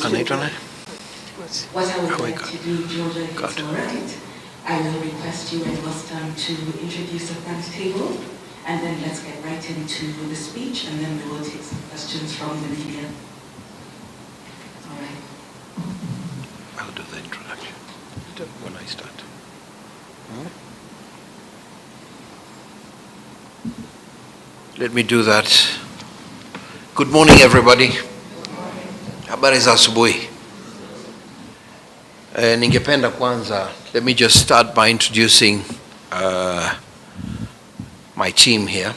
Anaitwa nani? What I would like to do, Georgia, if it's all right, I will request you and Rostam to introduce the front table, and then let's get right into the speech, and then we will take some questions from the media. All right. I'll do the introduction when I start. Let me do that. Good morning, everybody. Habari za asubuhi. Ningependa kwanza, let me just start by introducing my team here.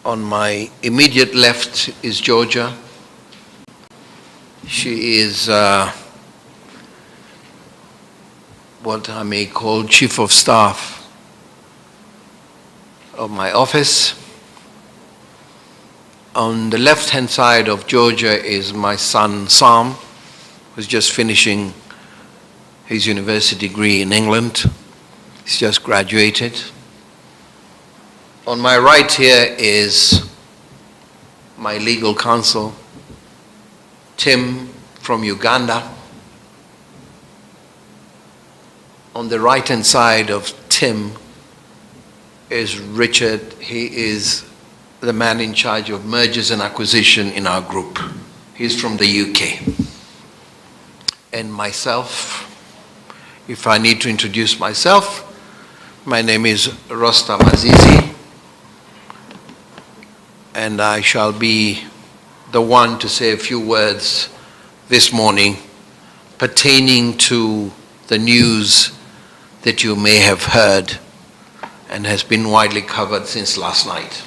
On my immediate left is Georgia. She is what I may call Chief of Staff of my office. On the left-hand side of Georgia is my son Sam, who's just finishing his university degree in England. He's just graduated. On my right here is my legal counsel, Tim from Uganda. On the right-hand side of Tim is Richard. He is the man in charge of mergers and acquisition in our group. He's from the UK. And myself, if I need to introduce myself, my name is Rostam Aziz, and I shall be the one to say a few words this morning pertaining to the news that you may have heard and has been widely covered since last night.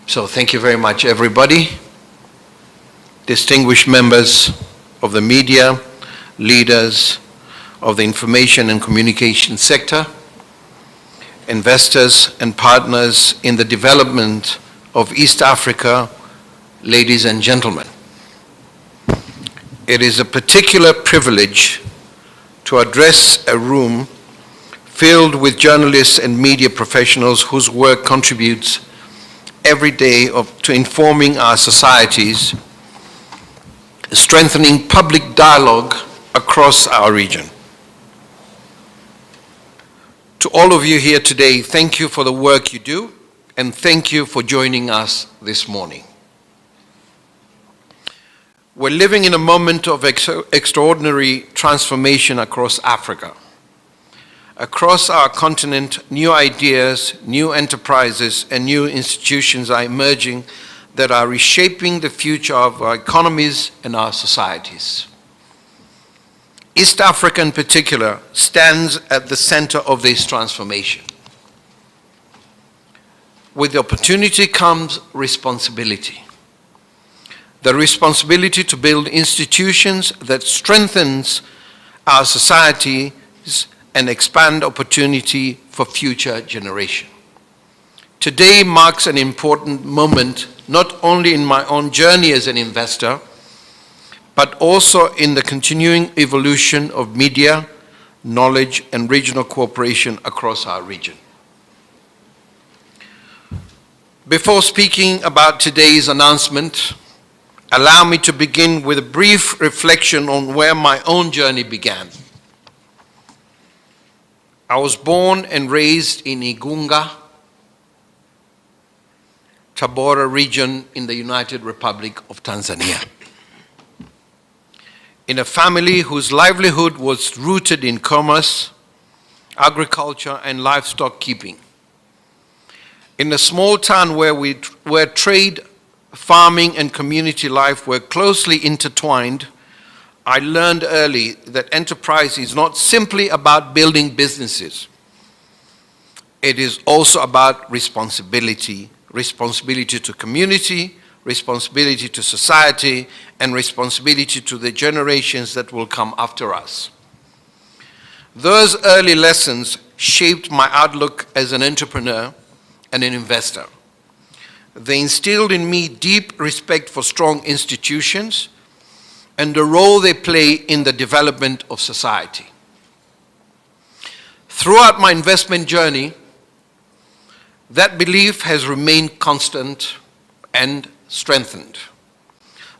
So thank you very much, everybody. Distinguished members of the media, leaders of the information and communication sector, investors and partners in the development of East Africa, ladies and gentlemen. It is a particular privilege to address a room filled with journalists and media professionals whose work contributes every day to informing our societies, strengthening public dialogue across our region. To all of you here today, thank you for the work you do, and thank you for joining us this morning. We're living in a moment of extraordinary transformation across Africa. Across our continent, new ideas, new enterprises, and new institutions are emerging that are reshaping the future of our economies and our societies. East Africa in particular stands at the center of this transformation. With the opportunity comes responsibility. The responsibility to build institutions that strengthens our societies and expand opportunity for future generation. Today marks an important moment, not only in my own journey as an investor, but also in the continuing evolution of media, knowledge, and regional cooperation across our region. Before speaking about today's announcement, allow me to begin with a brief reflection on where my own journey began. I was born and raised in Igunga, Tabora region in the United Republic of Tanzania, in a family whose livelihood was rooted in commerce, agriculture, and livestock keeping. In a small town where trade, farming, and community life were closely intertwined, I learned early that enterprise is not simply about building businesses. It is also about responsibility, responsibility to community, responsibility to society, and responsibility to the generations that will come after us. Those early lessons shaped my outlook as an entrepreneur and an investor. They instilled in me deep respect for strong institutions and the role they play in the development of society. Throughout my investment journey, that belief has remained constant and strengthened.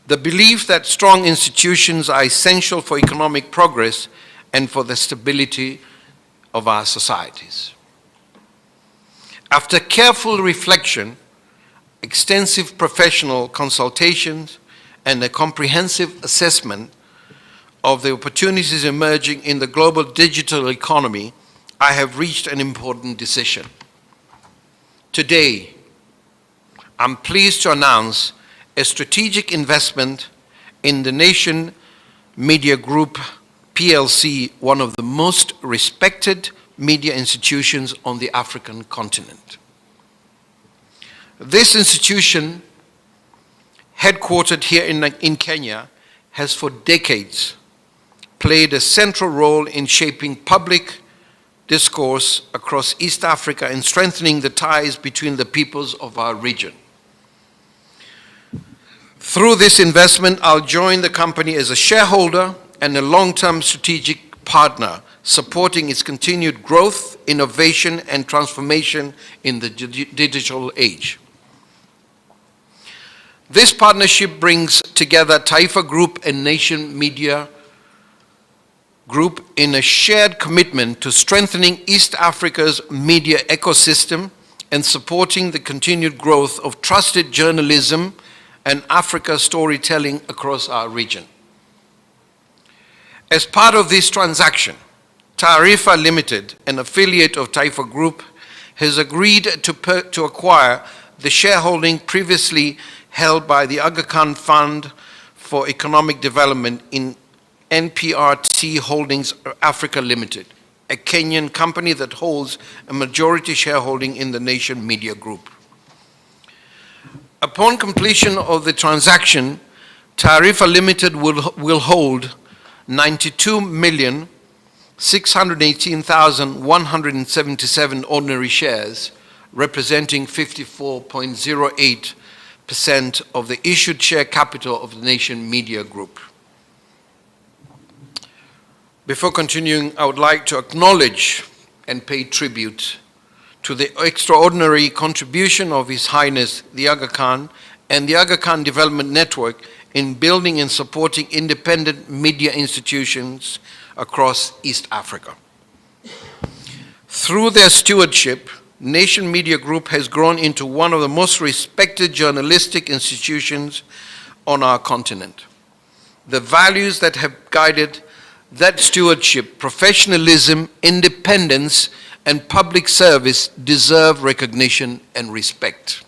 the belief that strong institutions are essential for economic progress and for the stability of our societies. After careful reflection, extensive professional consultations, and a comprehensive assessment of the opportunities emerging in the global digital economy, I have reached an important decision. Today, I'm pleased to announce a strategic investment in the Nation Media Group PLC, one of the most respected media institutions on the African continent. This institution, headquartered here in Kenya, has for decades played a central role in shaping public discourse across East Africa and strengthening the ties between the peoples of our region. Through this investment, I'll join the company as a shareholder and a long-term strategic partner, supporting its continued growth, innovation, and transformation in the digital age. This partnership brings together Taifa Group and Nation Media Group in a shared commitment to strengthening East Africa's media ecosystem and supporting the continued growth of trusted journalism and Africa storytelling across our region. As part of this transaction, Taarifa Limited, an affiliate of Taifa Group, has agreed to acquire the shareholding previously held by the Aga Khan Fund for Economic Development in NPRT Holdings Africa Limited, a Kenyan company that holds a majority shareholding in the Nation Media Group. Upon completion of the transaction, Taarifa Limited will hold 92,618,177 ordinary shares, representing 54.08% of the issued share capital of the Nation Media Group. Before continuing, I would like to acknowledge and pay tribute to the extraordinary contribution of His Highness the Aga Khan and the Aga Khan Development Network in building and supporting independent media institutions across East Africa. Through their stewardship, Nation Media Group has grown into one of the most respected journalistic institutions on our continent. The values that have guided that stewardship, professionalism, independence, and public service deserve recognition and respect.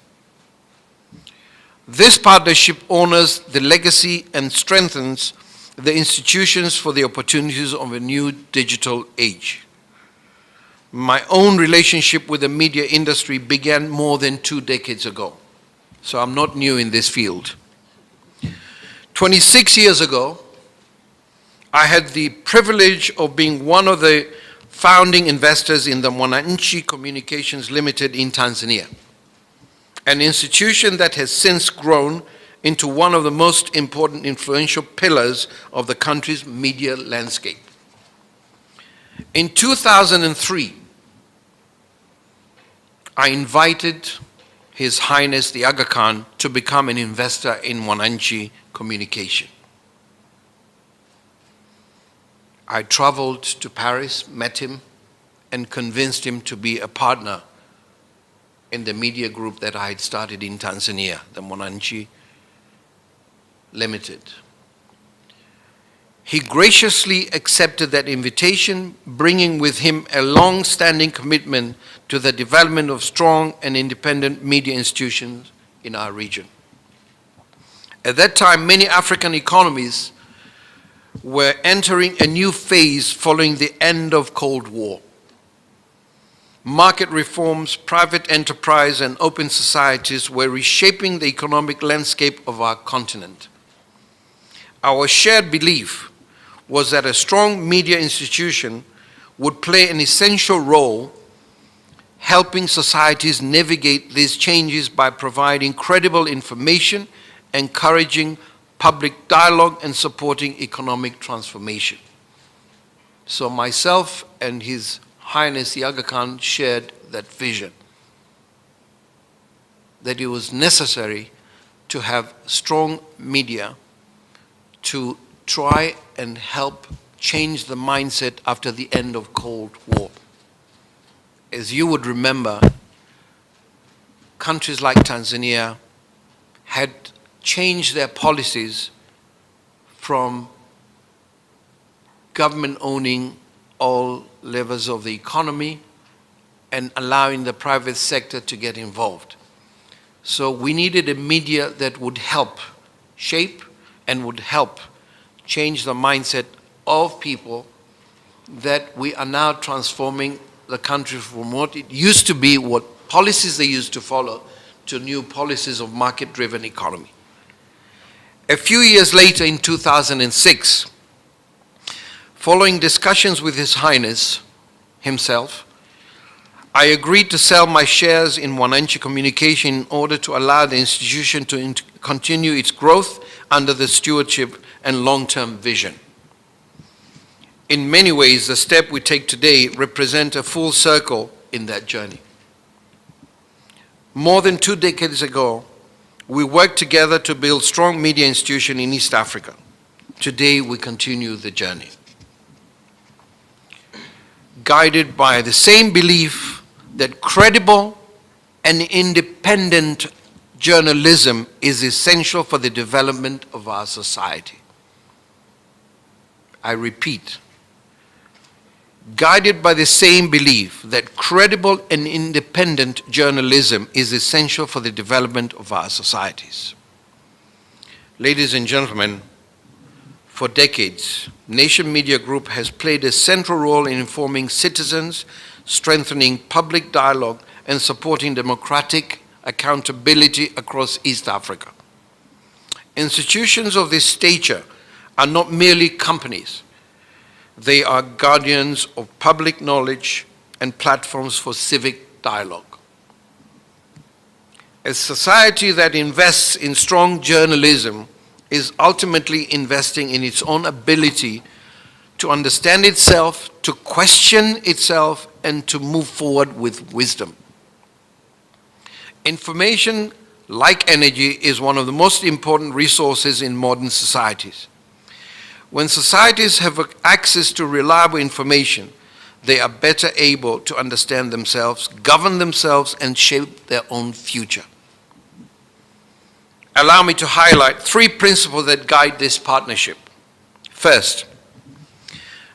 This partnership honors the legacy and strengthens the institutions for the opportunities of a new digital age. My own relationship with the media industry began more than 2 decades ago, so I'm not new in this field. 26 years ago, I had the privilege of being one of the founding investors in the Mwananchi Communications Limited in Tanzania, an institution that has since grown into one of the most important influential pillars of the country's media landscape. In 2003, I invited His Highness the Aga Khan to become an investor in Mwananchi Communication. I traveled to Paris, met him, and convinced him to be a partner in the media group that I had started in Tanzania, the Mwananchi Limited. He graciously accepted that invitation, bringing with him a long-standing commitment to the development of strong and independent media institutions in our region. At that time, many African economies were entering a new phase following the end of Cold War. Market reforms, private enterprise, and open societies were reshaping the economic landscape of our continent. Our shared belief was that a strong media institution would play an essential role helping societies navigate these changes by providing credible information, encouraging public dialogue, and supporting economic transformation. So myself and His Highness the Aga Khan shared that vision, that it was necessary to have strong media to try and help change the mindset after the end of Cold War. As you would remember, countries like Tanzania had changed their policies from government owning all levels of the economy and allowing the private sector to get involved. So we needed a media that would help shape and would help change the mindset of people, that we are now transforming the country from what it used to be, what policies they used to follow, to new policies of market-driven economy. A few years later, in 2006, following discussions with His Highness himself, I agreed to sell my shares in Mwananchi Communication in order to allow the institution to continue its growth under the stewardship and long-term vision. In many ways, the step we take today represents a full circle in that journey. More than 2 decades ago, we worked together to build strong media institution in East Africa. Today, we continue the journey, guided by the same belief that credible and independent journalism is essential for the development of our society. I repeat, guided by the same belief that credible and independent journalism is essential for the development of our societies. Ladies and gentlemen, for decades, Nation Media Group has played a central role in informing citizens, strengthening public dialogue, and supporting democratic accountability across East Africa. Institutions of this stature are not merely companies. They are guardians of public knowledge and platforms for civic dialogue. A society that invests in strong journalism is ultimately investing in its own ability to understand itself, to question itself, and to move forward with wisdom. Information, like energy, is one of the most important resources in modern societies. When societies have access to reliable information, they are better able to understand themselves, govern themselves, and shape their own future. Allow me to highlight 3 principles that guide this partnership. First,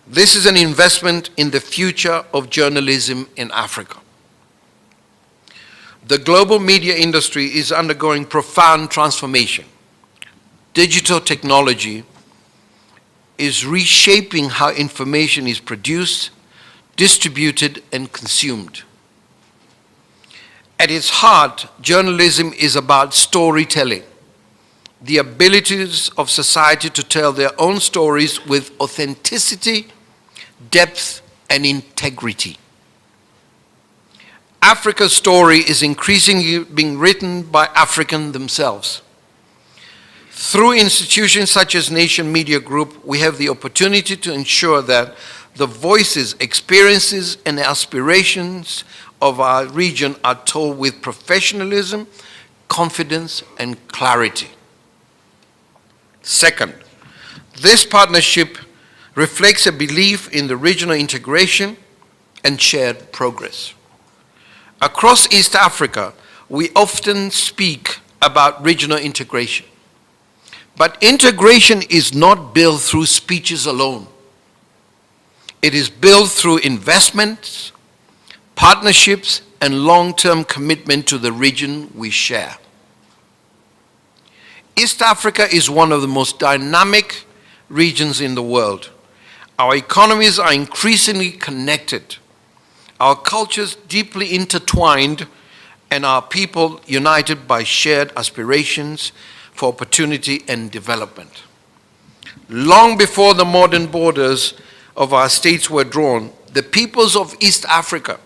this is an investment in the future of journalism in Africa. The global media industry is undergoing profound transformation. Digital technology is reshaping how information is produced, distributed, and consumed. At its heart, journalism is about storytelling, the abilities of society to tell their own stories with authenticity, depth, and integrity. Africa's story is increasingly being written by Africans themselves. Through institutions such as Nation Media Group, we have the opportunity to ensure that the voices, experiences, and aspirations of our region are told with professionalism, confidence, and clarity. Second, this partnership reflects a belief in the regional integration and shared progress. Across East Africa, we often speak about regional integration. But integration is not built through speeches alone. It is built through investments, partnerships, and long-term commitment to the region we share. East Africa is one of the most dynamic regions in the world. Our economies are increasingly connected, our cultures deeply intertwined, and our people united by shared aspirations for opportunity and development. Long before the modern borders of our states were drawn, the peoples of East Africa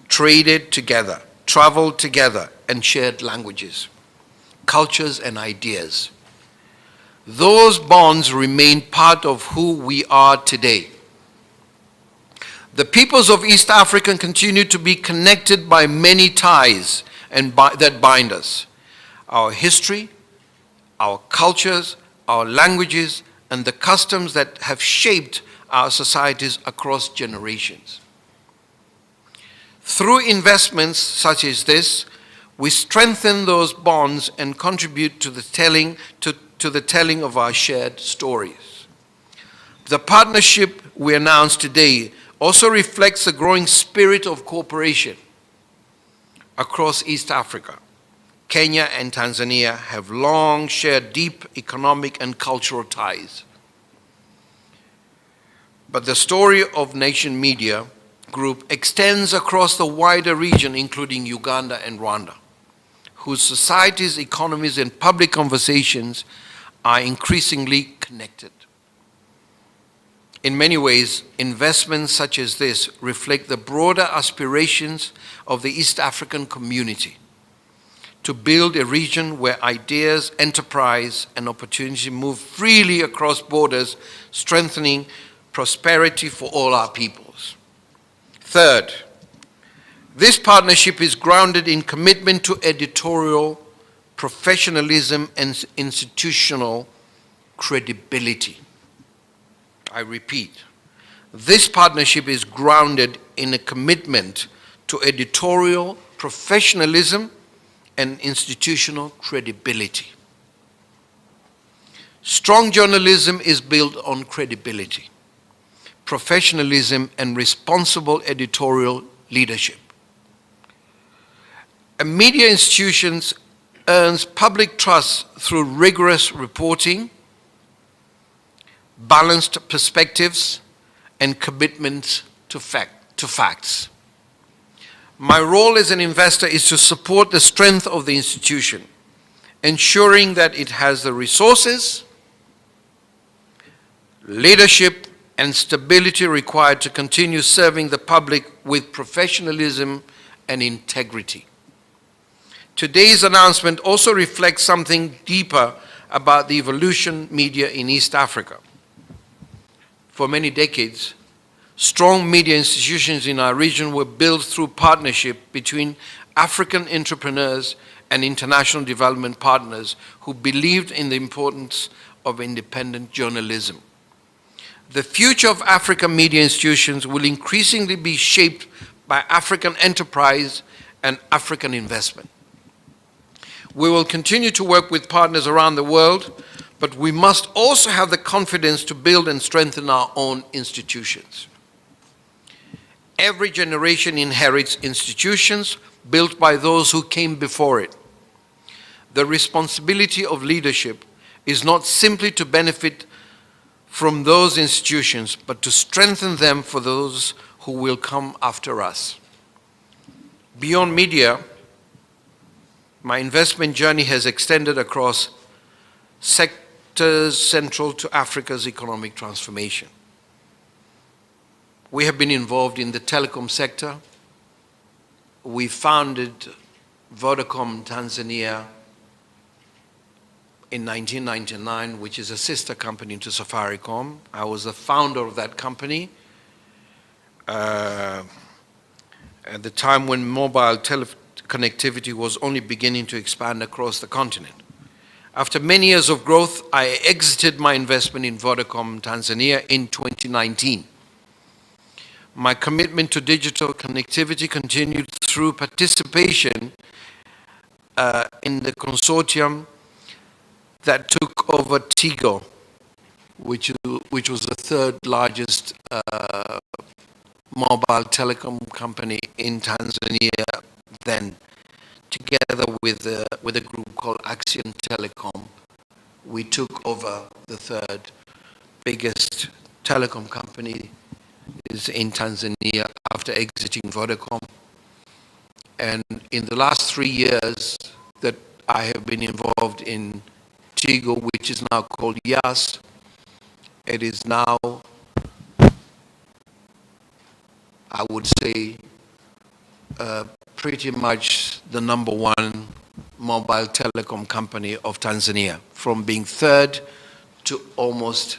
traded together, traveled together, and shared languages, cultures, and ideas. Those bonds remain part of who we are today. The peoples of East Africa continue to be connected by many ties that bind us. Our history, our cultures, our languages, and the customs that have shaped our societies across generations. Through investments such as this, we strengthen those bonds and contribute to the telling of our shared stories. The partnership we announced today also reflects the growing spirit of cooperation across East Africa. Kenya and Tanzania have long shared deep economic and cultural ties. But the story of Nation Media Group extends across the wider region, including Uganda and Rwanda, whose societies, economies, and public conversations are increasingly connected. In many ways, investments such as this reflect the broader aspirations of the East African community to build a region where ideas, enterprise, and opportunity move freely across borders, strengthening prosperity for all our peoples. Third, this partnership is grounded in commitment to editorial professionalism and institutional credibility. I repeat, this partnership is grounded in a commitment to editorial professionalism and institutional credibility. Strong journalism is built on credibility, professionalism, and responsible editorial leadership. A media institution earns public trust through rigorous reporting, balanced perspectives, and commitment to facts. My role as an investor is to support the strength of the institution, ensuring that it has the resources, leadership, and stability required to continue serving the public with professionalism and integrity. Today's announcement also reflects something deeper about the evolution media in East Africa. For many decades, strong media institutions in our region were built through partnership between African entrepreneurs and international development partners who believed in the importance of independent journalism. The future of African media institutions will increasingly be shaped by African enterprise and African investment. We will continue to work with partners around the world, but we must also have the confidence to build and strengthen our own institutions. Every generation inherits institutions built by those who came before it. The responsibility of leadership is not simply to benefit from those institutions, but to strengthen them for those who will come after us. Beyond media, my investment journey has extended across sectors central to Africa's economic transformation. We have been involved in the telecom sector. We founded Vodacom Tanzania in 1999, which is a sister company to Safaricom. I was the founder of that company at the time when mobile connectivity was only beginning to expand across the continent. After many years of growth, I exited my investment in Vodacom Tanzania in 2019. My commitment to digital connectivity continued through participation in the consortium that took over Tigo, which was the third largest mobile telecom company in Tanzania then. Together with a group called Axiom Telecom, we took over the third biggest telecom company is in Tanzania after exiting Vodacom. And in the last 3 years that I have been involved in Tigo, which is now called Yas, it is now, I would say, pretty much the #1 mobile telecom company of Tanzania, from being third to almost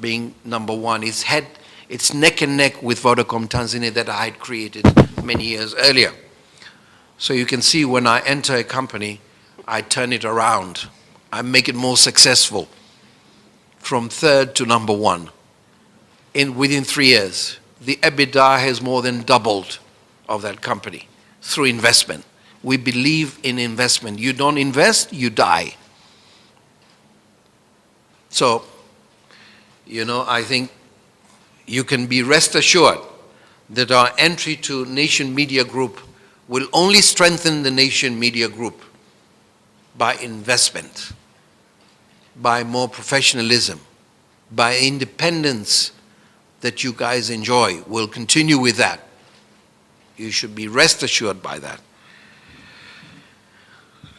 being #1. It's neck and neck with Vodacom Tanzania that I had created many years earlier. So you can see when I enter a company, I turn it around. I make it more successful. from third to number one within 3 years. The EBITDA has more than doubled of that company through investment. We believe in investment. You don't invest, you die. So, I think you can be rest assured that our entry to Nation Media Group will only strengthen the Nation Media Group by investment, by more professionalism, by independence that you guys enjoy. We'll continue with that. You should be rest assured by that.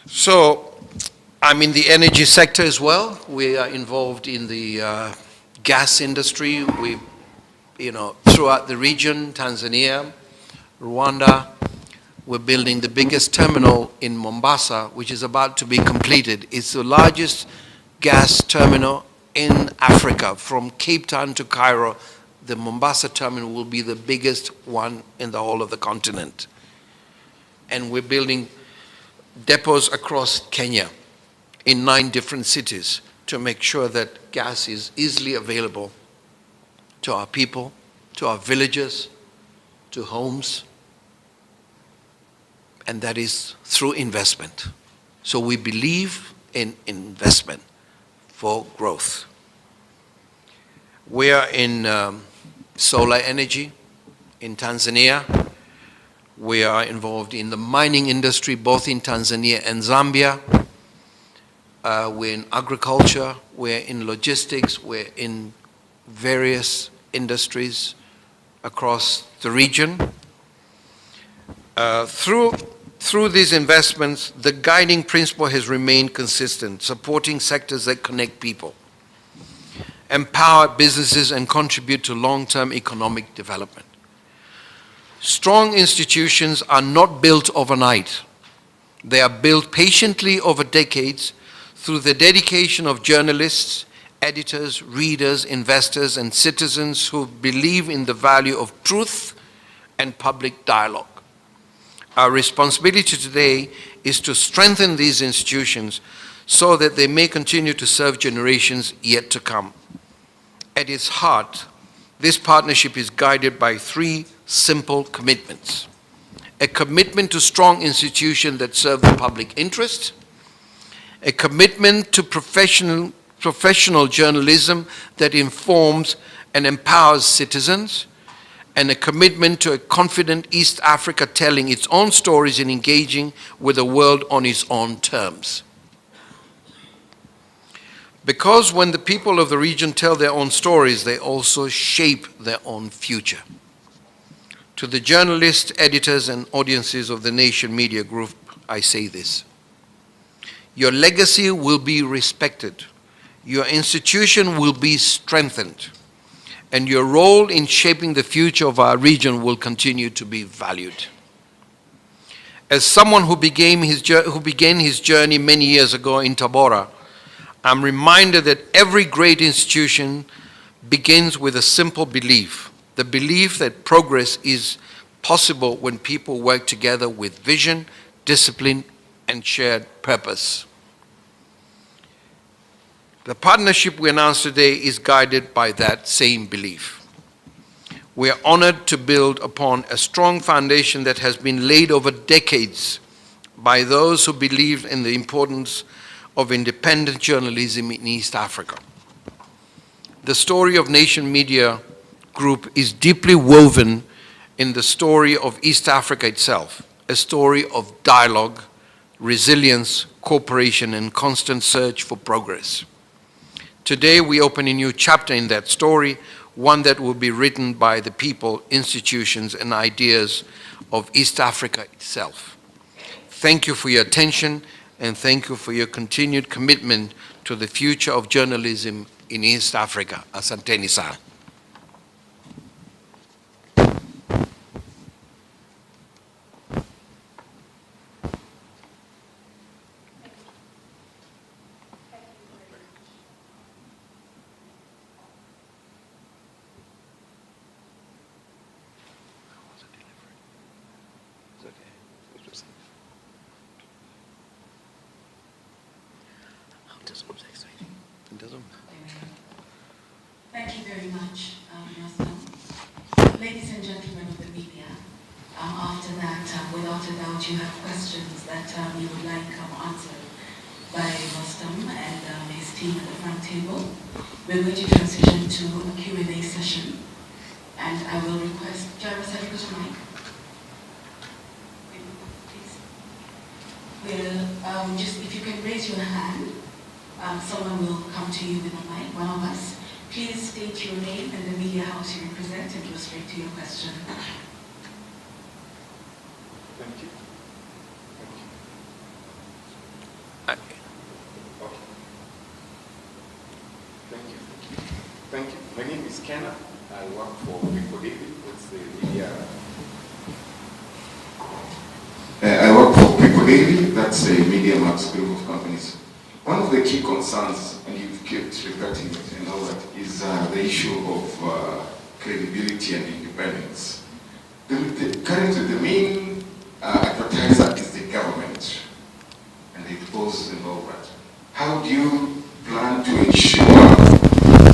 So, I'm in the energy sector as well. We are involved in the gas industry. We, throughout the region, Tanzania, Rwanda, we're building the biggest terminal in Mombasa, which is about to be completed. It's the largest gas terminal in Africa. From Cape Town to Cairo, the Mombasa terminal will be the biggest one in the whole of the continent. And we're building depots across Kenya in 9 different cities to make sure that gas is easily available to our people, to our villages, to homes, and that is through investment. So we believe in investment for growth. We are in solar energy in Tanzania. We are involved in the mining industry, both in Tanzania and Zambia. We're in agriculture, we're in logistics, we're in various industries across the region. Through these investments, the guiding principle has remained consistent: supporting sectors that connect people, empower businesses, and contribute to long-term economic development. Strong institutions are not built overnight. They are built patiently over decades through the dedication of journalists, editors, readers, investors, and citizens who believe in the value of truth and public dialogue. Our responsibility today is to strengthen these institutions so that they may continue to serve generations yet to come. At its heart, this partnership is guided by 3 simple commitments: a commitment to strong institutions that serve the public interest, a commitment to professional journalism that informs and empowers citizens, and a commitment to a confident East Africa telling its own stories and engaging with the world on its own terms. Because when the people of the region tell their own stories, they also shape their own future. To the journalists, editors, and audiences of the Nation Media Group, I say this: your legacy will be respected, your institution will be strengthened, and your role in shaping the future of our region will continue to be valued. As someone who began his journey many years ago in Tabora, I'm reminded that every great institution begins with a simple belief: the belief that progress is possible when people work together with vision, discipline, and shared purpose. The partnership we announced today is guided by that same belief. We are honored to build upon a strong foundation that has been laid over decades by those who believe in the importance of independent journalism in East Africa. The story of Nation Media Group is deeply woven in the story of East Africa itself, a story of dialogue, resilience, cooperation, and constant search for progress. Today, we open a new chapter in that story, one that will be written by the people, institutions, and ideas of East Africa itself. Thank you for your attention, and thank you for your continued commitment to the future of journalism in East Africa. Asanteni sana. Thank you very much, Rostam. Ladies and gentlemen of the media, after that, without a doubt, you have questions that you would like answered by Rostam and his team at the front table. We're going to transition to a Q&A session, and I will request Jairus, have you got a mic? Please. Just if you can raise your hand, someone will come to you with a mic, one of us. Please state your name and the media house you represent and go straight to your question. Thank you. Thank you. My name is Kenna. I work for Tufuatilie. It's the media. I work for Tufuatilie. That's a media max group of companies. One of the key concerns, and you've kept repeating it and all that, is the issue of credibility and independence. Currently, the main advertiser is the government, and it goes and all that. How do you plan to ensure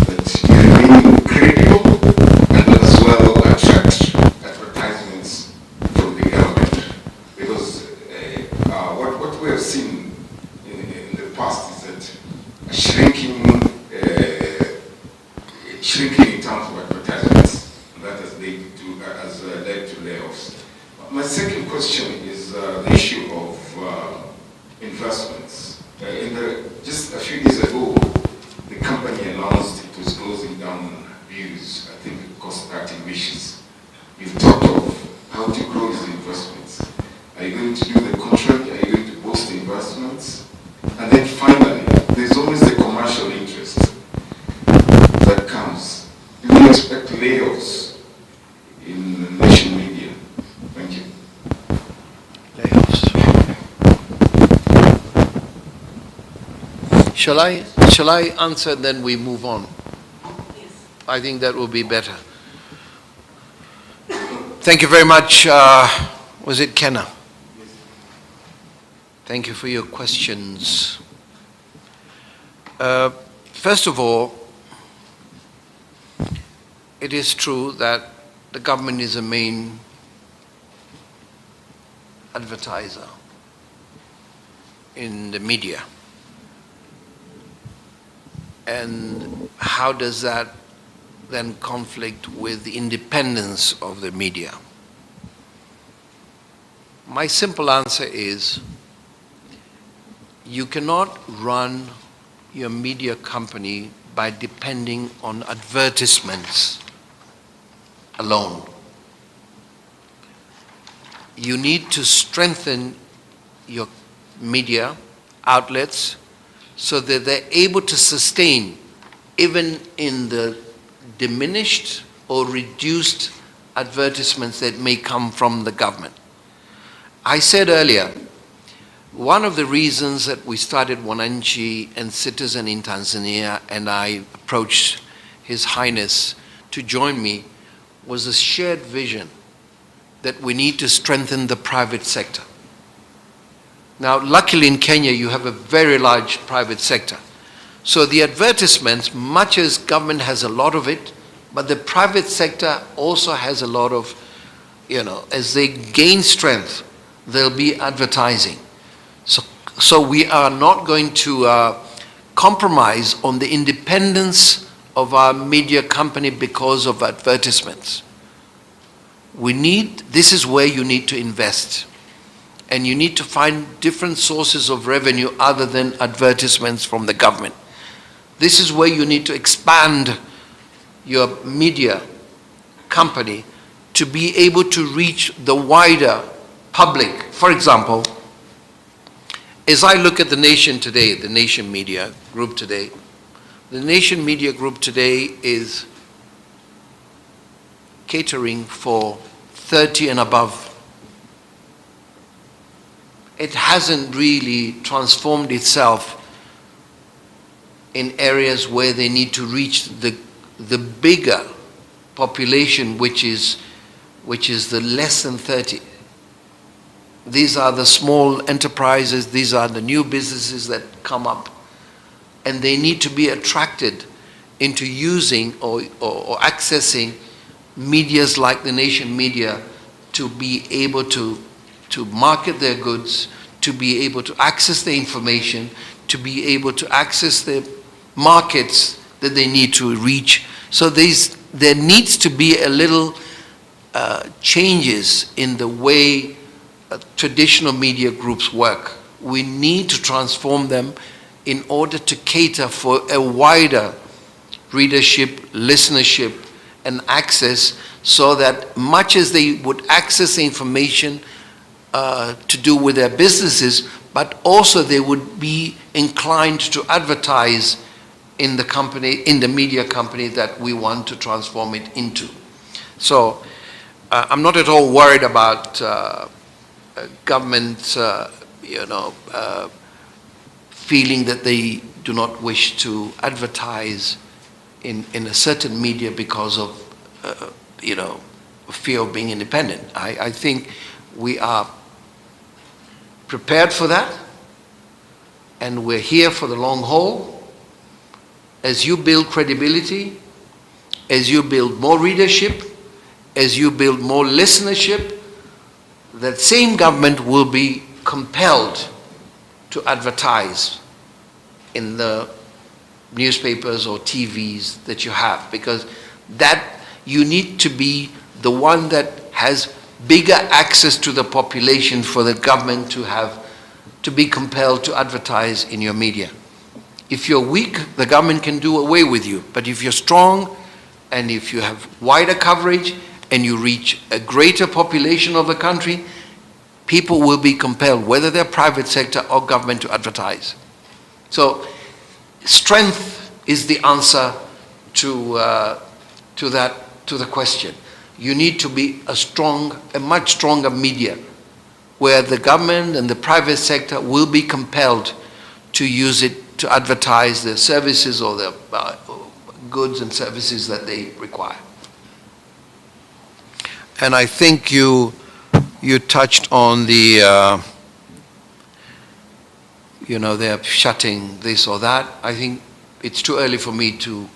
that you remain credible and as well attract advertisements from the government? Because what we have seen in the past is that shrinking in terms of advertisements, and that has led to layoffs. My second question is the issue of investments. Just a few days ago, the company announced it was closing down views, I think it cost 30 wishes. You've thought of how to grow these investments. Are you going to do the contrary? Are you going to boost the investments? And then finally, there's always the commercial interest that comes. Do you expect layoffs in the nation media? Thank you. Layoffs. Shall I answer, then we move on? Yes. I think that will be better. Thank you very much. Was it Kenna? Yes. Thank you for your questions. First of all, it is true that the government is a main advertiser in the media. And how does that then conflict with the independence of the media? My simple answer is, you cannot run your media company by depending on advertisements alone. You need to strengthen your media outlets so that they're able to sustain even in the diminished or reduced advertisements that may come from the government. I said earlier, one of the reasons that we started Wananchi and Citizen in Tanzania, and I approached His Highness to join me, was a shared vision that we need to strengthen the private sector. Now, luckily in Kenya, you have a very large private sector. So the advertisements, much as government has a lot of it, but the private sector also has a lot of, as they gain strength, there'll be advertising. So we are not going to compromise on the independence of our media company because of advertisements. This is where you need to invest. And you need to find different sources of revenue other than advertisements from the government. This is where you need to expand your media company to be able to reach the wider public. For example, as I look at the Nation today, the Nation Media Group today, the Nation Media Group today is catering for 30 and above. It hasn't really transformed itself in areas where they need to reach the bigger population, which is the less than 30. These are the small enterprises, these are the new businesses that come up, and they need to be attracted into using or accessing medias like the Nation media to be able to market their goods, to be able to access the information, to be able to access the markets that they need to reach. So there needs to be a little changes in the way traditional media groups work. We need to transform them in order to cater for a wider readership, listenership, and access, so that much as they would access the information to do with their businesses, but also they would be inclined to advertise in the company, in the media company that we want to transform it into. So I'm not at all worried about government, feeling that they do not wish to advertise in a certain media because of, fear of being independent. I think we are prepared for that, and we're here for the long haul. As you build credibility, as you build more readership, as you build more listenership, that same government will be compelled to advertise in the newspapers or TVs that you have, because that you need to be the one that has bigger access to the population for the government to be compelled to advertise in your media. If you're weak, the government can do away with you. But if you're strong, and if you have wider coverage, and you reach a greater population of the country, people will be compelled, whether they're private sector or government, to advertise. So strength is the answer to the question. You need to be a much stronger media, where the government and the private sector will be compelled to use it to advertise their services or their goods and services that they require. And I think you touched on the, they're shutting this or that. I think it's too early for me to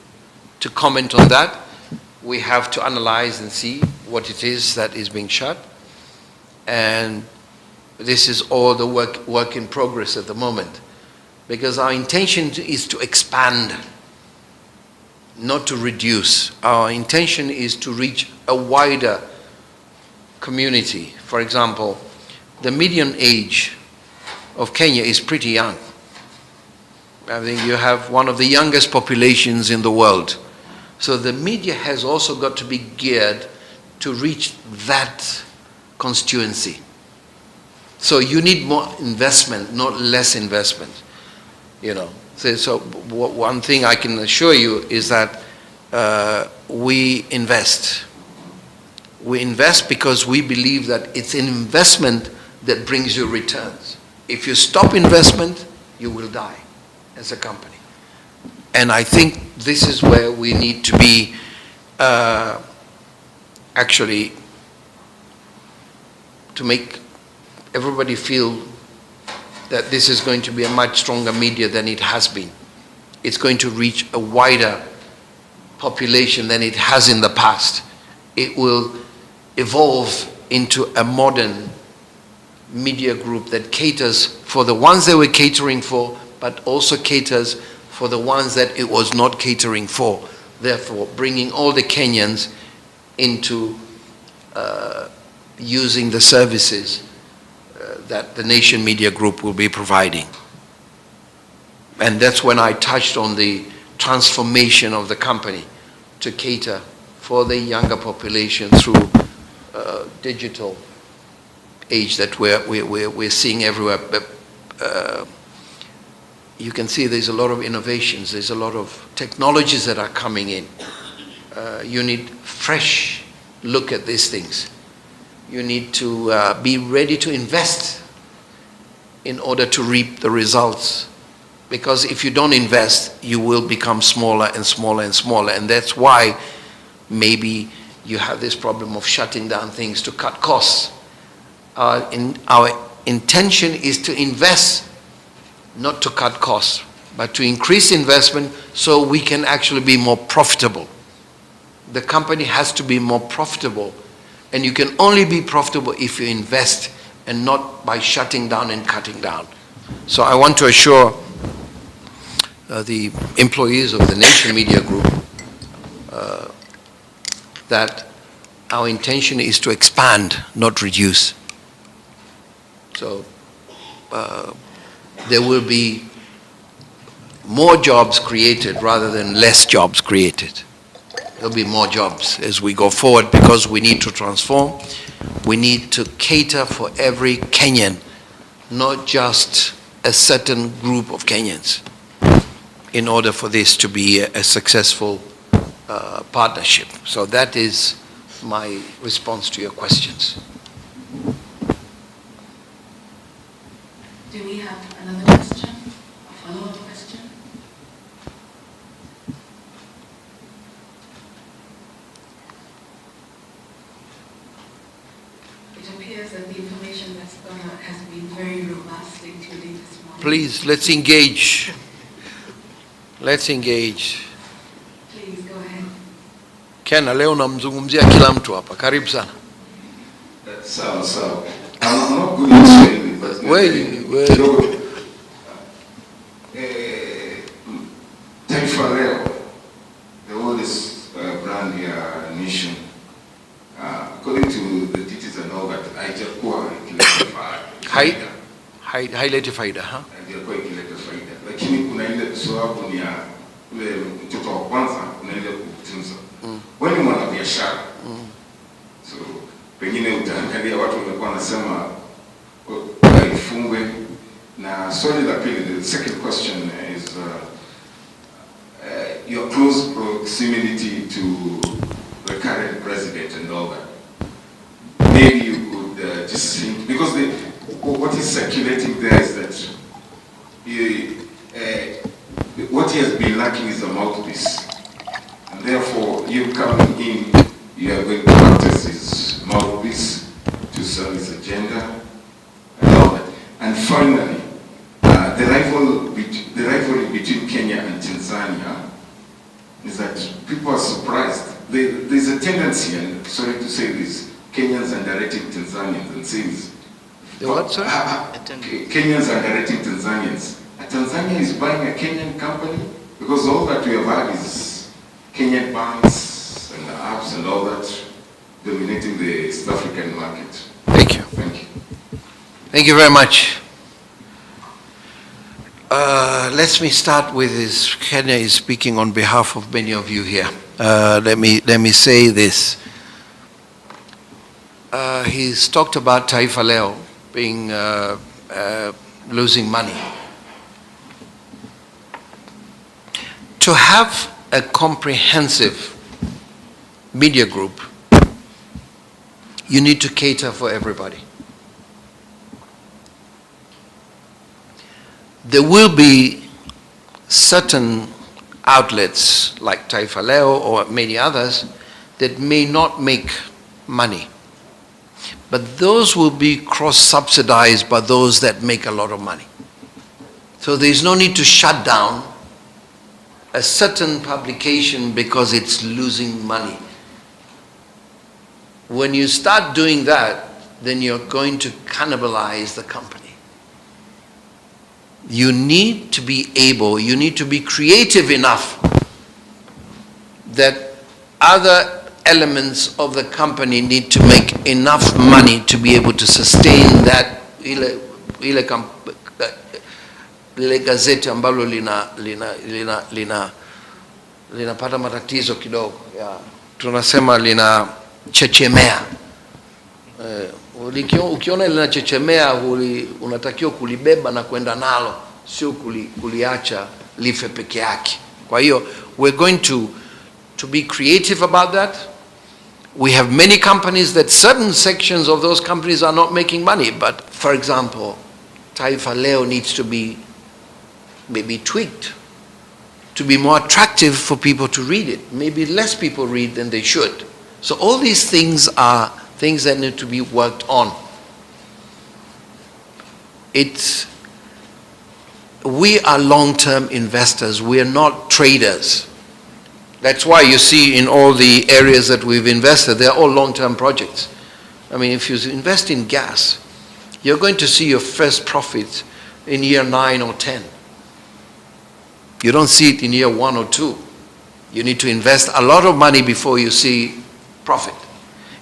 comment on that. We have to analyze and see what it is that is being shut. And this is all the work in progress at the moment. Because our intention is to expand, not to reduce. Our intention is to reach a wider community. For example, the median age of Kenya is pretty young. I think you have one of the youngest populations in the world. So the media has also got to be geared to reach that constituency. So you need more investment, not less investment. So one thing I can assure you is that we invest. We invest because we believe that it's an investment that brings you returns. If you stop investment, you will die as a company. And I think this is where we need to be actually to make everybody feel that this is going to be a much stronger media than it has been. It's going to reach a wider population than it has in the past. It will evolve into a modern media group that caters for the ones they were catering for, but also caters for the ones that it was not catering for. Therefore, bringing all the Kenyans into using the services that the Nation Media Group will be providing. And that's when I touched on the transformation of the company to cater for the younger population through digital age that we're seeing everywhere. But you can see there's a lot of innovations, there's a lot of technologies that are coming in. You need fresh look at these things. You need to be ready to invest in order to reap the results. Because if you don't invest, you will become smaller and smaller and smaller. And that's why maybe you have this problem of shutting down things to cut costs. Our intention is to invest, not to cut costs. but to increase investment so we can actually be more profitable. The company has to be more profitable, and you can only be profitable if you invest and not by shutting down and cutting down. So I want to assure the employees of the Nation Media Group that our intention is to expand, not reduce. So there will be more jobs created rather than less jobs created. There'll be more jobs as we go forward because we need to transform. We need to cater for every Kenyan, not just a certain group of Kenyans, in order for this to be a successful partnership. So that is my response to your questions. Do we have another question? A follow-up question? It appears that the information that's gone out has been very robust, including this morning. Please, let's engage. Let's engage. Please, go ahead. Kena, leo namzungumzia kila mtu hapa. Karibu sana. So, I'm not good at Swahili, but Taifa Leo, the oldest brand here, Nation, according to the details and all that, haijakuwa ikileta faida. Haileti faida, ha? Haijakuwa ikileta faida. Lakini kuna ile sababu ni ya ule mtoto wa kwanza, kuna ile kutunza. Wewe ni mwanabiashara. So, pengine utaangalia watu wamekuwa wanasema ifungwe. Na swali la pili, the second question is your close proximity to the current president and all that. Maybe you could just think, because what is circulating there is that what he has been lacking is a mouthpiece. And therefore, you coming in, you are going to act as his mouthpiece to serve his agenda and all that. And finally, the rivalry between Kenya and Tanzania is that people are surprised. There's a tendency, and sorry to say this, Kenyans underrating Tanzanians and saying The what, sir? Kenyans underrating Tanzanians. Tanzania is buying a Kenyan company because all that we have had is Kenyan banks and apps and all that dominating the East African market. Thank you. Thank you. Thank you very much. Let me start with this. Kenya is speaking on behalf of many of you here. Let me say this. He's talked about Taifa Leo being losing money. To have a comprehensive media group, you need to cater for everybody. There will be certain outlets like Taifa Leo or many others that may not make money. But those will be cross-subsidized by those that make a lot of money. So there's no need to shut down a certain publication because it's losing money. When you start doing that, then you're going to cannibalize the company. You need to be able, you need to be creative enough that other elements of the company need to make enough money to be able to sustain that ile gazeti ambalo linapata matatizo kidogo, tunasema lina chechemea. Ukiona linachechemea, unatakiwa kulibeba na kwenda nalo, sio kuliacha life peke yake. Kwa hiyo we're going to be creative about that. We have many companies that certain sections of those companies are not making money, but for example, Taifa Leo needs to be maybe tweaked to be more attractive for people to read it. Maybe less people read than they should. So all these things are things that need to be worked on. we are long-term investors. We are not traders. That's why you see in all the areas that we've invested, they're all long-term projects. I mean, if you invest in gas, you're going to see your first profit in year 9 or 10. You don't see it in year 1 or 2. You need to invest a lot of money before you see profit.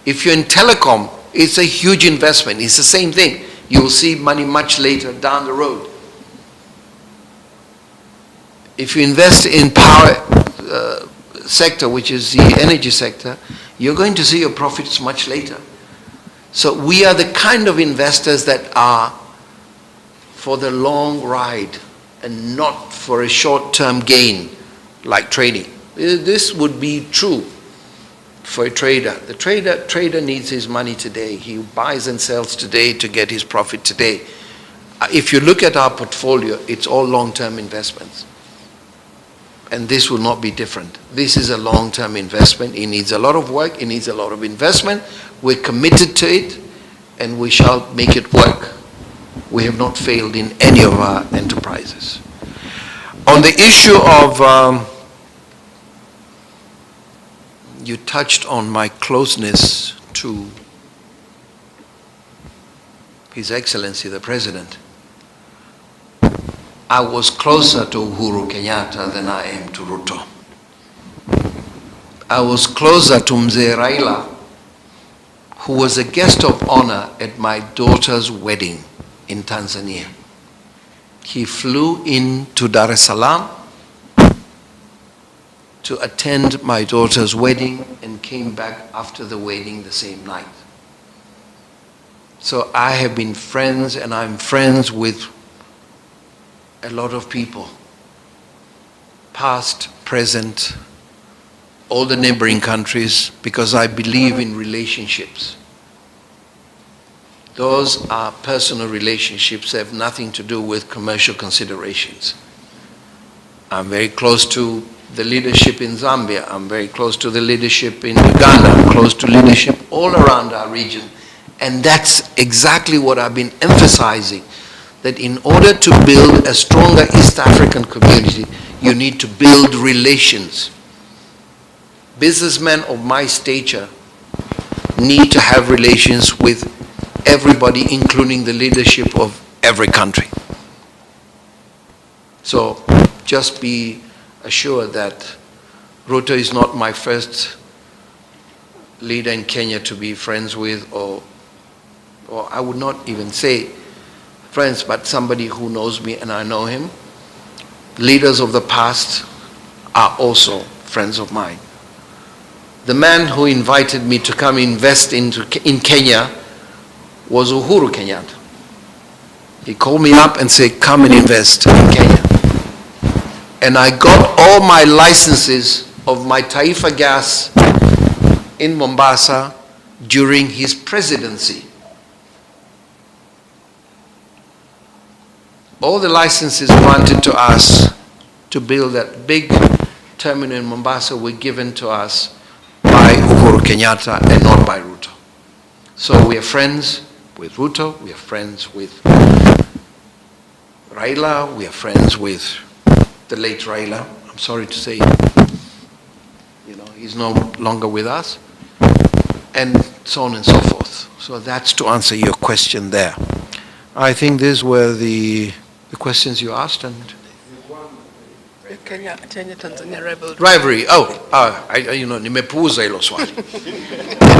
If you're in telecom, it's a huge investment. It's the same thing. You will see money much later down the road. If you invest in power sector, which is the energy sector, you're going to see your profits much later. So we are the kind of investors that are for the long ride and not for a short-term gain like trading. This would be true for a trader. The trader needs his money today. He buys and sells today to get his profit today. If you look at our portfolio, it's all long-term investments. And this will not be different. This is a long-term investment. It needs a lot of work. It needs a lot of investment. We're committed to it, and we shall make it work. We have not failed in any of our enterprises. On the issue of, you touched on my closeness to His Excellency the President. I was closer to Uhuru Kenyatta than I am to Ruto. I was closer to Mzee Raila, who was a guest of honor at my daughter's wedding in Tanzania. He flew in to Dar es Salaam to attend my daughter's wedding and came back after the wedding the same night. So I have been friends, and I'm friends with a lot of people, past, present, all the neighboring countries, because I believe in relationships. Those are personal relationships, they have nothing to do with commercial considerations. I'm very close to the leadership in Zambia, I'm very close to the leadership in Uganda, I'm close to leadership all around our region. And that's exactly what I've been emphasizing, that in order to build a stronger East African community, you need to build relations. Businessmen of my stature need to have relations with everybody, including the leadership of every country. So just be assured that Ruto is not my first leader in Kenya to be friends with, or I would not even say friends, but somebody who knows me and I know him. Leaders of the past are also friends of mine. The man who invited me to come invest in Kenya was Uhuru Kenyatta. He called me up and said, come and invest in Kenya. And I got all my licenses of my Taifa gas in Mombasa during his presidency. All the licenses granted to us to build that big terminal in Mombasa were given to us by Uhuru Kenyatta and not by Ruto. So we are friends with Ruto, we are friends with Raila, we are friends with the late Raila. I'm sorry to say, he's no longer with us, and so on and so forth. So that's to answer your question there. I think these were the questions you asked. And Kenya, Tanzania rivalry. Nimepuuza hilo swali.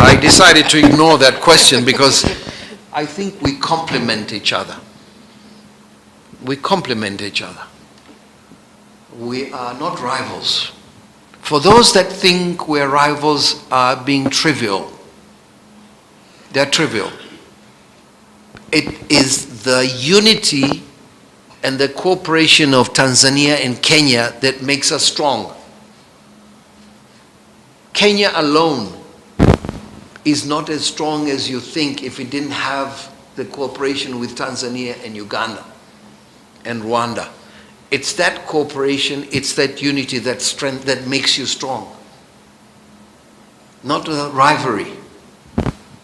I decided to ignore that question because I think we complement each other. We complement each other. We are not rivals. For those that think we're rivals are being trivial. They're trivial. It is the unity and the cooperation of Tanzania and Kenya that makes us strong. Kenya alone is not as strong as you think if it didn't have the cooperation with Tanzania and Uganda and Rwanda. It's that cooperation, it's that unity, that strength that makes you strong. Not a rivalry.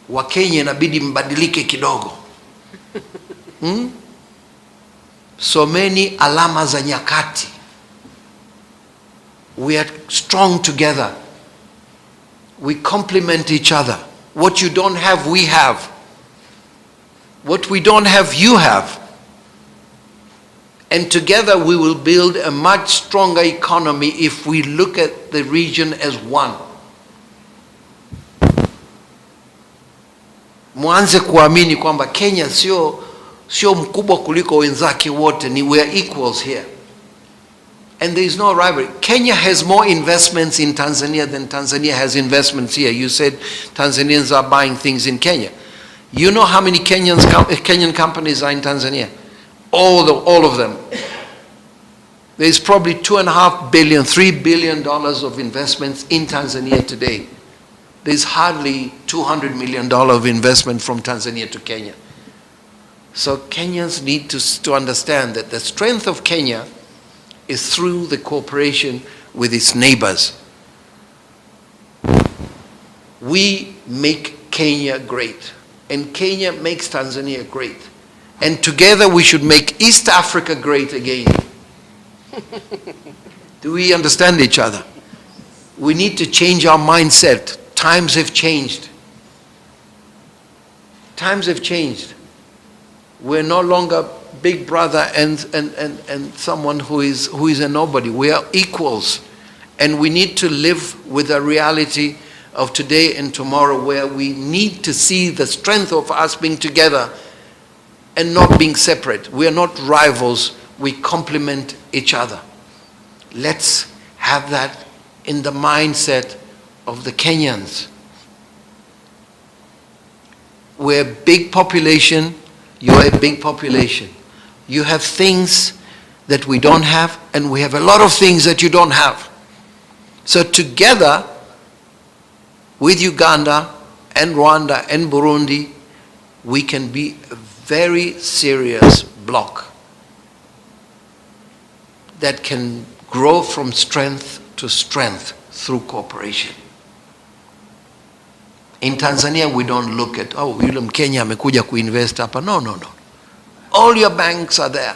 Wakenya inabidi mbadilike kidogo. Someni alama za nyakati. We are strong together. We complement each other. What you don't have, we have. What we don't have, you have. And together we will build a much stronger economy if we look at the region as one. Mwanze kuamini kwamba Kenya sio mkubwa kuliko wenzake wote, ni we are equals here. And there is no rivalry. Kenya has more investments in Tanzania than Tanzania has investments here. You said Tanzanians are buying things in Kenya. You know how many Kenyan companies are in Tanzania? All of them. There's probably $2.5 billion, $3 billion of investments in Tanzania today. There's hardly $200 million of investment from Tanzania to Kenya. So Kenyans need to understand that the strength of Kenya is through the cooperation with its neighbors. We make Kenya great, and Kenya makes Tanzania great. And together we should make East Africa great again. Do we understand each other? We need to change our mindset. Times have changed. Times have changed. We're no longer big brother and someone who is a nobody. We are equals. And we need to live with the reality of today and tomorrow, where we need to see the strength of us being together and not being separate. We are not rivals. We complement each other. Let's have that in the mindset of the Kenyans. We're a big population. You're a big population. You have things that we don't have, and we have a lot of things that you don't have. So together with Uganda and Rwanda and Burundi, we can be a very serious bloc that can grow from strength to strength through cooperation. In Tanzania, we don't look at, oh, yule Mkenya amekuja kuinvest hapa. No, no, no. All your banks are there.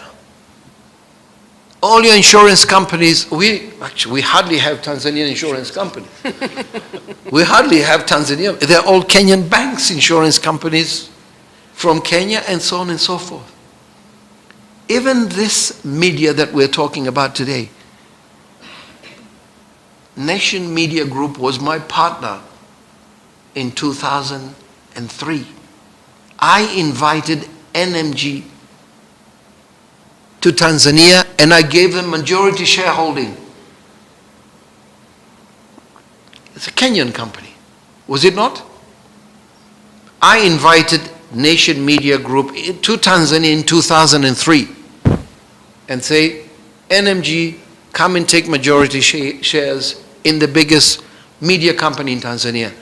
All your insurance companies, we hardly have Tanzanian insurance company. We hardly have Tanzania. They're all Kenyan banks, insurance companies from Kenya, and so on and so forth. Even this media that we're talking about today, Nation Media Group was my partner in 2003. I invited NMG to Tanzania, and I gave them majority shareholding. It's a Kenyan company, was it not? I invited Nation Media Group to Tanzania in 2003 and say, NMG, come and take majority shares in the biggest media company in Tanzania.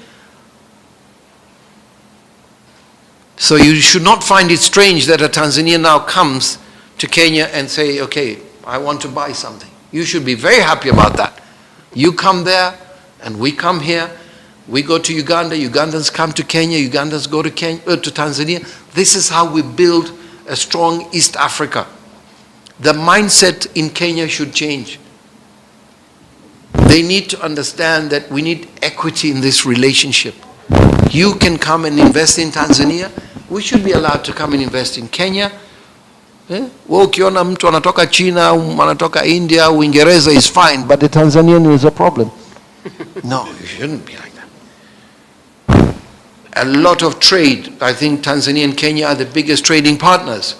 So you should not find it strange that a Tanzanian now comes to Kenya and say, okay, I want to buy something. You should be very happy about that. You come there and we come here. We go to Uganda, Ugandans come to Kenya, Ugandans go to Tanzania. This is how we build a strong East Africa. The mindset in Kenya should change. They need to understand that we need equity in this relationship. You can come and invest in Tanzania. We should be allowed to come and invest in Kenya. Wewe ukiona mtu anatoka China, anatoka India, Uingereza is fine, but the Tanzanian is a problem. No, it shouldn't be like that. A lot of trade. I think Tanzania and Kenya are the biggest trading partners.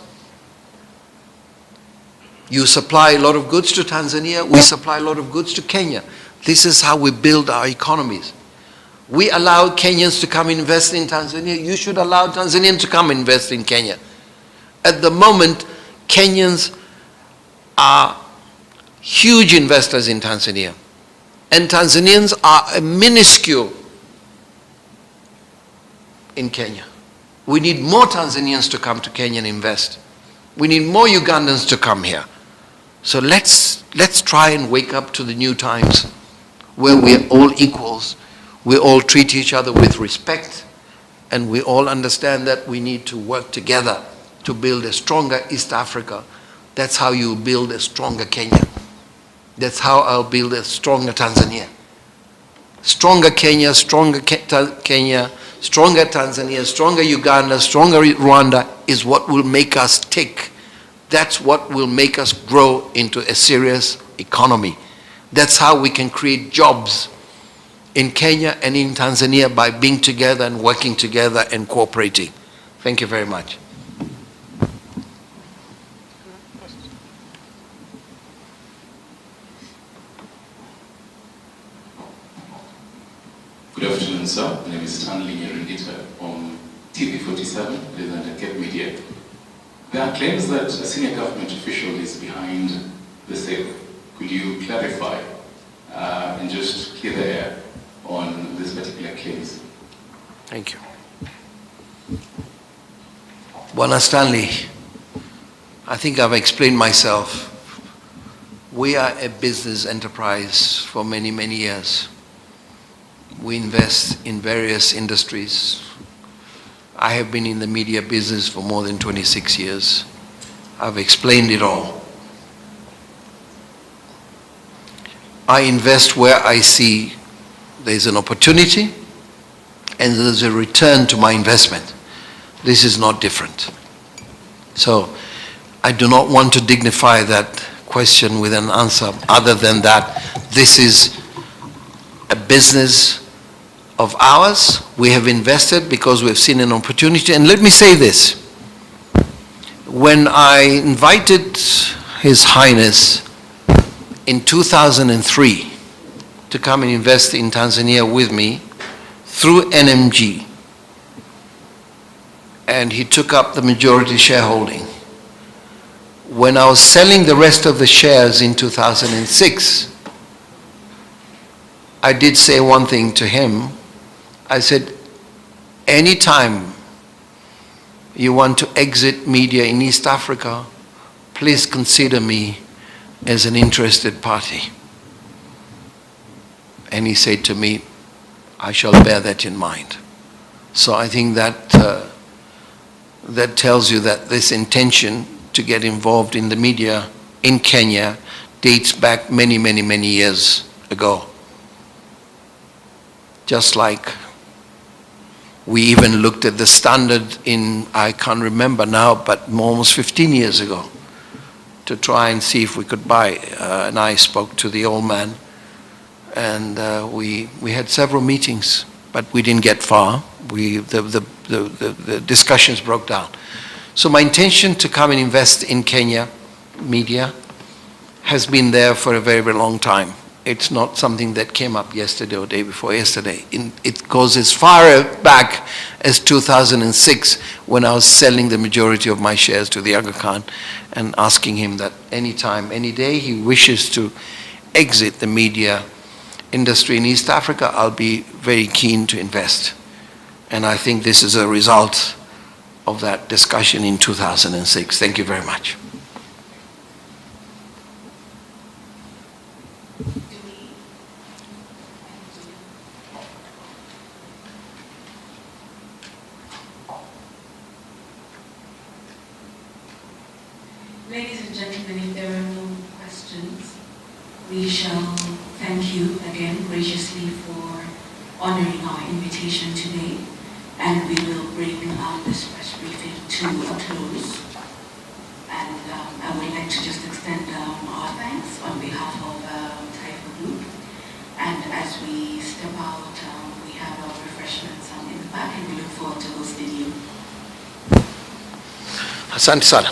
You supply a lot of goods to Tanzania, we supply a lot of goods to Kenya. This is how we build our economies. We allow Kenyans to come invest in Tanzania. You should allow Tanzanians to come invest in Kenya. At the moment, Kenyans are huge investors in Tanzania. And Tanzanians are a minuscule in Kenya. We need more Tanzanians to come to Kenya and invest. We need more Ugandans to come here. So let's try and wake up to the new times where we're all equals. We all treat each other with respect, and we all understand that we need to work together to build a stronger East Africa That's how you build a stronger Kenya. That's how I'll build a stronger Tanzania. Stronger Kenya, Kenya, stronger Tanzania, stronger Uganda, stronger Rwanda is what will make us tick. That's what will make us grow into a serious economy. That's how we can create jobs in Kenya and in Tanzania, by being together and working together and cooperating. Thank you very much. Good afternoon, sir. My name is Stanley Nyerindita from TV47, presented Cape Media. There are claims that a senior government official is behind the sale. Could you clarify and just clear the air on these particular claims? Thank you. Bwana Stanley, I think I've explained myself. We are a business enterprise for many, many years. We invest in various industries. I have been in the media business for more than 26 years. I've explained it all. I invest where I see there's an opportunity and there's a return to my investment. This is not different. So I do not want to dignify that question with an answer other than that this is a business of ours. We have invested because we've seen an opportunity. And let me say this. When I invited His Highness in 2003 to come and invest in Tanzania with me through NMG, and he took up the majority shareholding. When I was selling the rest of the shares in 2006, I did say one thing to him. I said, anytime you want to exit media in East Africa, please consider me as an interested party. And he said to me, I shall bear that in mind. So I think that that tells you that this intention to get involved in the media in Kenya dates back many, many, many years ago. Just like we even looked at the Standard in, I can't remember now, but almost 15 years ago, to try and see if we could buy. And I spoke to the old man, and we had several meetings, but we didn't get far. The discussions broke down. So my intention to come and invest in Kenya media has been there for a very, very long time. It's not something that came up yesterday or day before yesterday. It goes as far back as 2006, when I was selling the majority of my shares to the Aga Khan and asking him that anytime, any day he wishes to exit the media industry in East Africa, I'll be very keen to invest. And I think this is a result of that discussion in 2006. Thank you very much. Ladies and gentlemen, if there are no questions, we shall thank you again graciously for honoring our invitation today, and we will bring this press briefing to a close. And I would like to just extend our thanks on behalf of Taifa Group. And as we step out, we have our refreshments in the back, and we look forward to hosting you. Asante sana.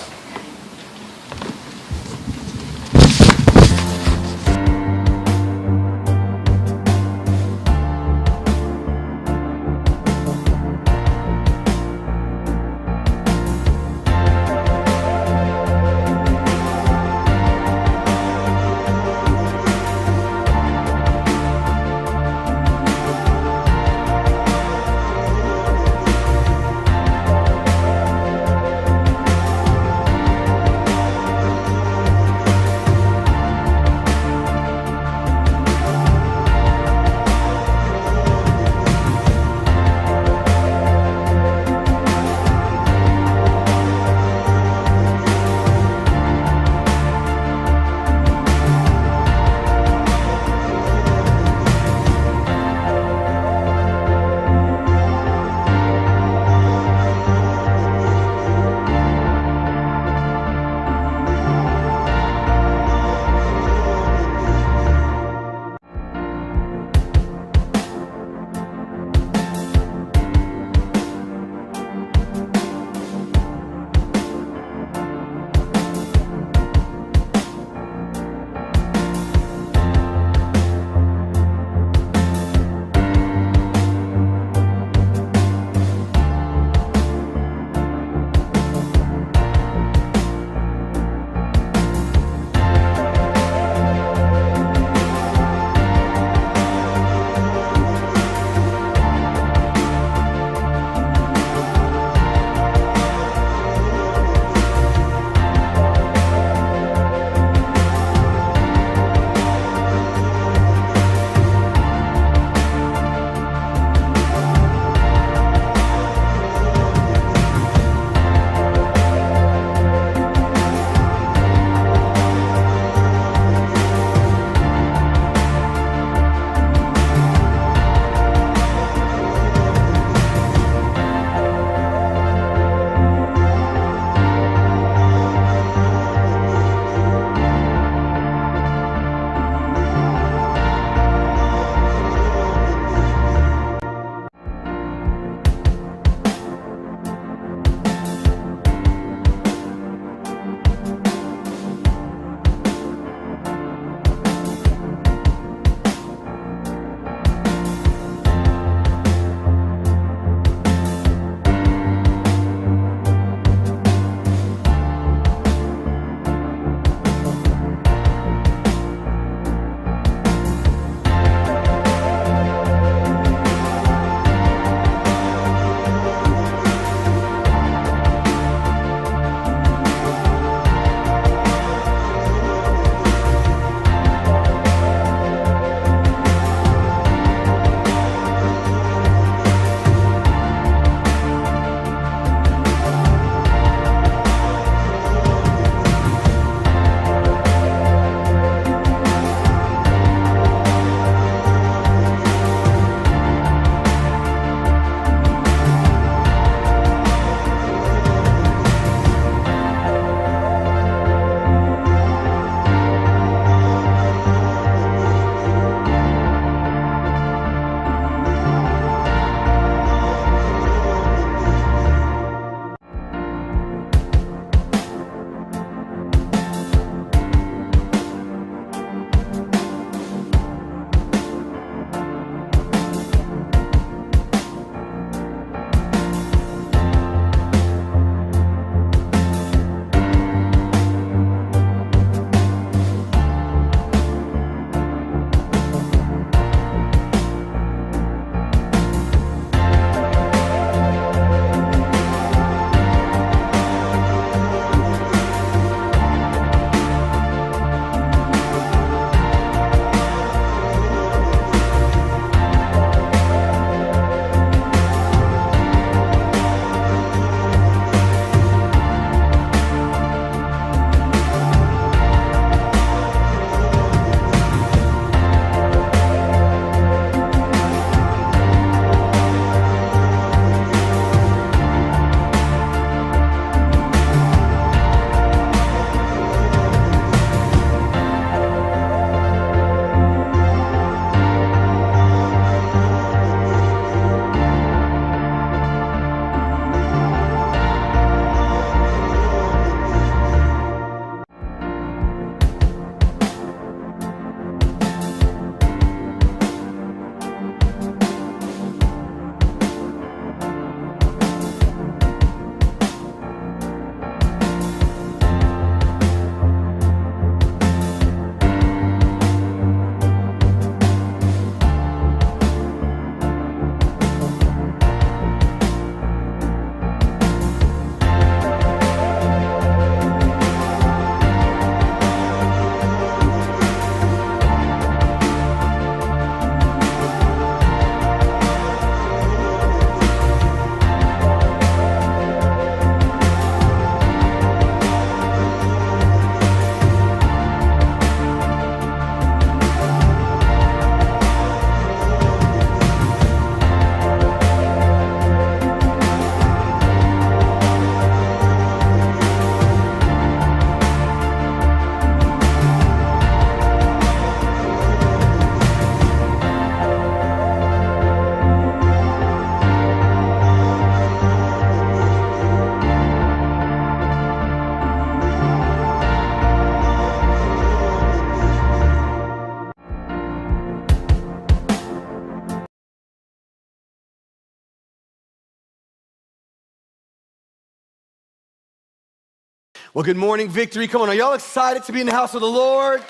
Well, good morning, Victory. Come on, are y'all excited to be in the house of the Lord?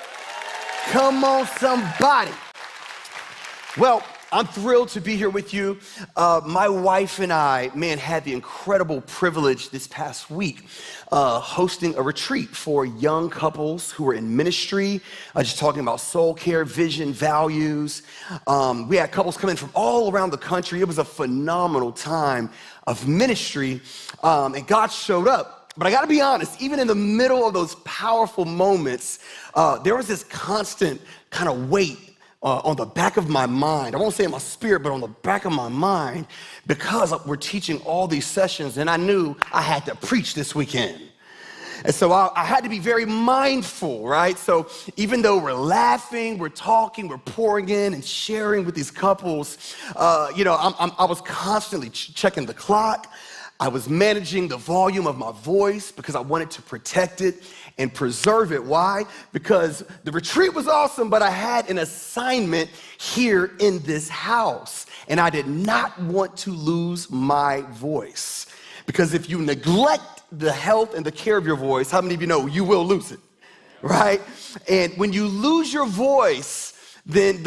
Come on, somebody. Well, I'm thrilled to be here with you. My wife and I, had the incredible privilege this past week hosting a retreat for young couples who are in ministry, just talking about soul care, vision, values. We had couples come in from all around the country. It was a phenomenal time of ministry, and God showed up. But I gotta be honest, even in the middle of those powerful moments, there was this constant kind of weight on the back of my mind. I won't say in my spirit, but on the back of my mind, because we're teaching all these sessions, and I knew I had to preach this weekend. And so I had to be very mindful, right? So even though we're laughing, we're talking, we're pouring in and sharing with these couples, I was constantly checking the clock. I was managing the volume of my voice because I wanted to protect it and preserve it. Why? Because the retreat was awesome, but I had an assignment here in this house, and I did not want to lose my voice. Because if you neglect the health and the care of your voice, how many of you know you will lose it, right? And when you lose your voice, then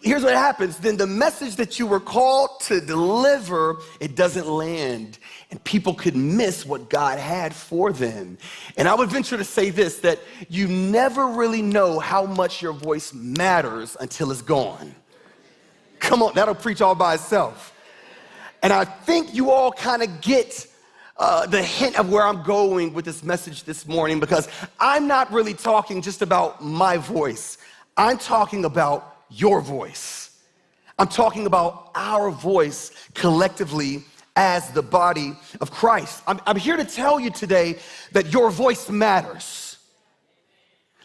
here's what happens. Then the message that you were called to deliver, it doesn't land. And people could miss what God had for them. And I would venture to say this, that you never really know how much your voice matters until it's gone. Come on, that'll preach all by itself. And I think you all kind of get the hint of where I'm going with this message this morning, because I'm not really talking just about my voice. I'm talking about your voice. I'm talking about our voice collectively as the body of Christ. I'm here to tell you today that your voice matters.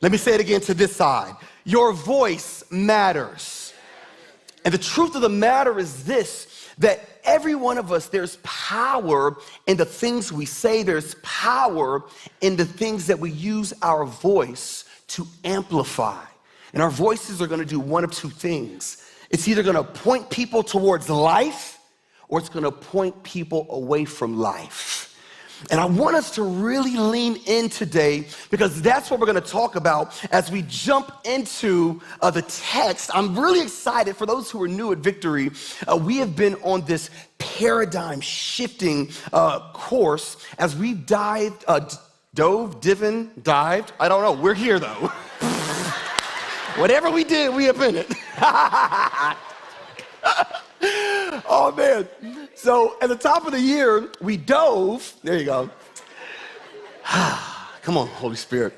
Let me say it again to this side. Your voice matters. And the truth of the matter is this, that every one of us, there's power in the things we say. There's power in the things that we use our voice to amplify. And our voices are gonna do one of two things. It's either gonna point people towards life, or it's gonna point people away from life. And I want us to really lean in today, because that's what we're gonna talk about as we jump into the text. I'm really excited. For those who are new at Victory, we have been on this paradigm shifting course as we dived, I don't know, we're here though. Whatever we did, we have been it. Oh man. So at the top of the year, we dove, there you go. Come on, Holy Spirit.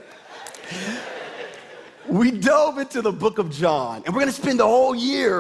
We dove into the book of John, and we're gonna spend the whole year